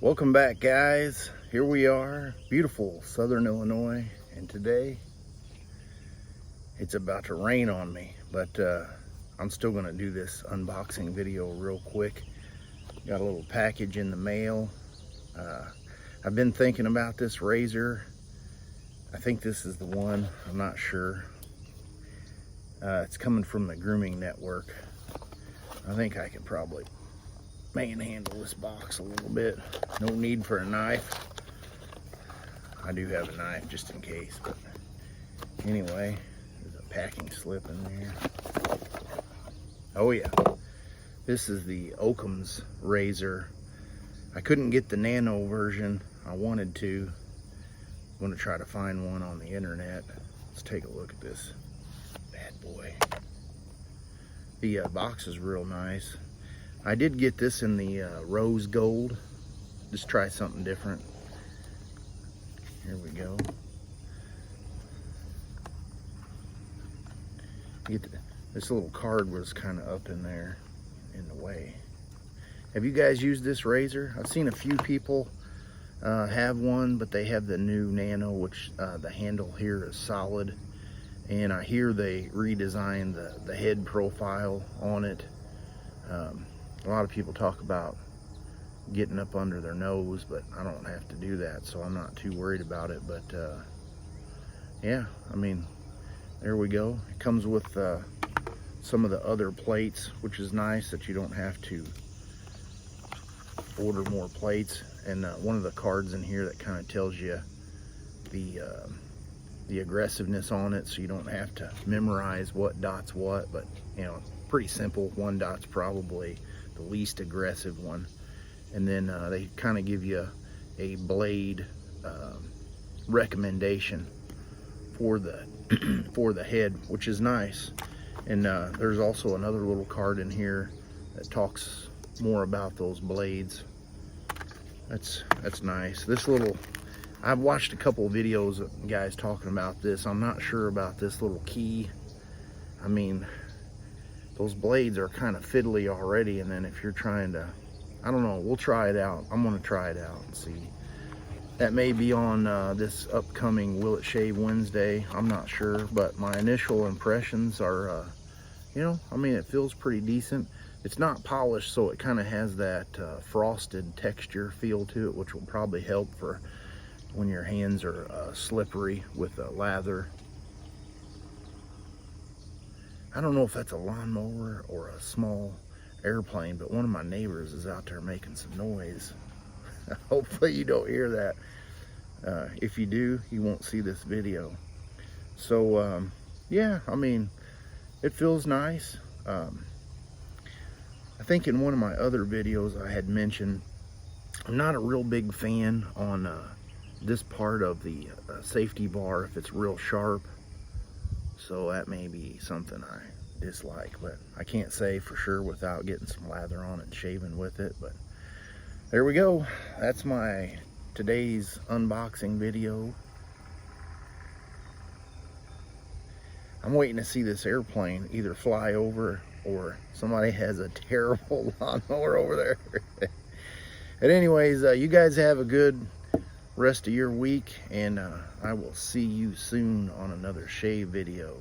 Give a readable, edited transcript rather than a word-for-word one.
Welcome back, guys. Here we are, beautiful Southern Illinois, and today it's about to rain on me, but I'm still going to do this unboxing video real quick. Got a little package in the mail. I've been thinking about this razor. I think this is the one, I'm not sure. It's coming from the Grooming Network. I think I could probably manhandle this box a little bit. No need for a knife. I do have a knife just in case, but anyway, there's a packing slip in there. Oh yeah, this is the Occams Razor. I couldn't get the Nano version. I wanted to. I'm going to try to find one on the internet. Let's take a look at this bad boy. The box is real nice. I did get this in the rose gold. Just try something different. Here we go. This little card was kind of up in there in the way. Have you guys used this razor? I've seen a few people have one, but they have the new Nano, which the handle here is solid. And I hear they redesigned the head profile on it. A lot of people talk about getting up under their nose, but I don't have to do that, so I'm not too worried about it. But yeah, I mean, there we go. It comes with some of the other plates, which is nice that you don't have to order more plates. And one of the cards in here that kind of tells you the aggressiveness on it, so you don't have to memorize what dot's what. But you know, pretty simple. One dot's probably the least aggressive one. And then they kind of give you a blade recommendation for the for the head, which is nice. And there's also another little card in here that talks more about those blades. That's nice. This little, I've watched a couple of videos of guys talking about this. I'm not sure about this little key. I mean, those blades are kind of fiddly already, and then if you're trying to, I don't know, we'll try it out. I'm going to try it out and see. That may be on this upcoming Will It Shave Wednesday. I'm not sure, but my initial impressions are, you know, I mean, it feels pretty decent. It's not polished, so it kind of has that frosted texture feel to it, which will probably help for when your hands are slippery with lather. I don't know if that's a lawnmower or a small airplane, but one of my neighbors is out there making some noise. Hopefully you don't hear that. If you do, you won't see this video. So yeah, I mean, it feels nice. I think in one of my other videos I had mentioned I'm not a real big fan on this part of the safety bar if it's real sharp. So that may be something I dislike, but I can't say for sure without getting some lather on it and shaving with it. But there we go. That's my today's unboxing video. I'm waiting to see this airplane either fly over or somebody has a terrible lawnmower over there. But anyways, you guys have a good rest of your week, and I will see you soon on another shave video.